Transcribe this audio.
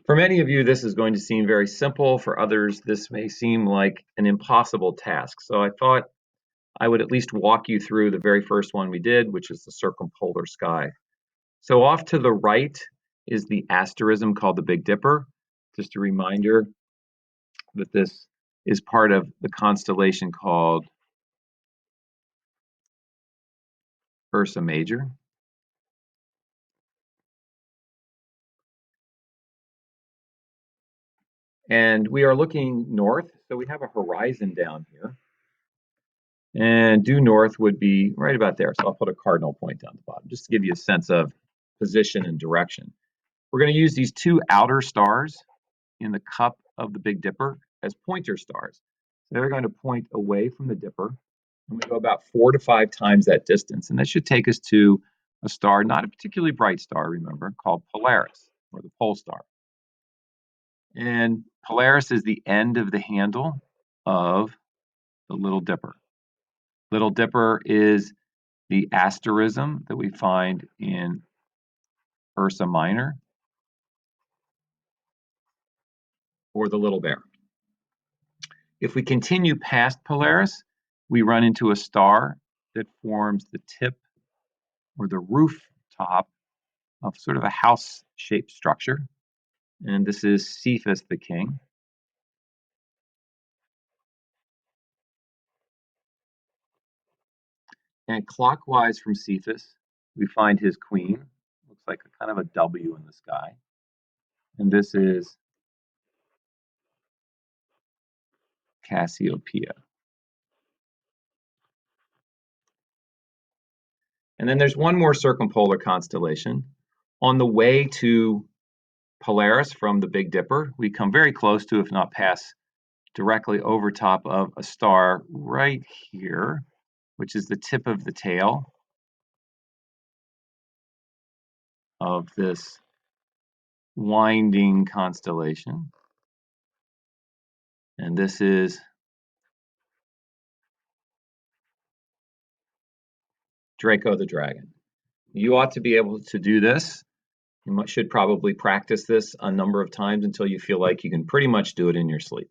For many of you, this is going to seem very simple. For others, this may seem like an impossible task. So I thought I would at least walk you through the very first one we did, which is the circumpolar sky. So off to the right is the asterism called the Big Dipper. Just a reminder that this is part of the constellation called Ursa Major. And we are looking north, so we have a horizon down here. And due north would be right about there. So I'll put a cardinal point down the bottom, just to give you a sense of position and direction. We're going to use these two outer stars in the cup of the Big Dipper as pointer stars. So they're going to point away from the Dipper, and we go about 4 to 5 times that distance. And that should take us to a star, not a particularly bright star, remember, called Polaris, or the pole star. And Polaris is the end of the handle of the Little Dipper. Little Dipper is the asterism that we find in Ursa Minor, or the Little Bear. If we continue past Polaris, we run into a star that forms the tip or the rooftop of sort of a house-shaped structure. And this is Cephas the King. And clockwise from Cephas, we find his queen. Looks like a kind of a W in the sky. And this is Cassiopeia. And then there's one more circumpolar constellation. On the way to Polaris from the Big Dipper, we come very close to, if not pass directly over top of a star right here, which is the tip of the tail of this winding constellation. And this is Draco the Dragon. You ought to be able to do this. You should probably practice this a number of times until you feel like you can pretty much do it in your sleep.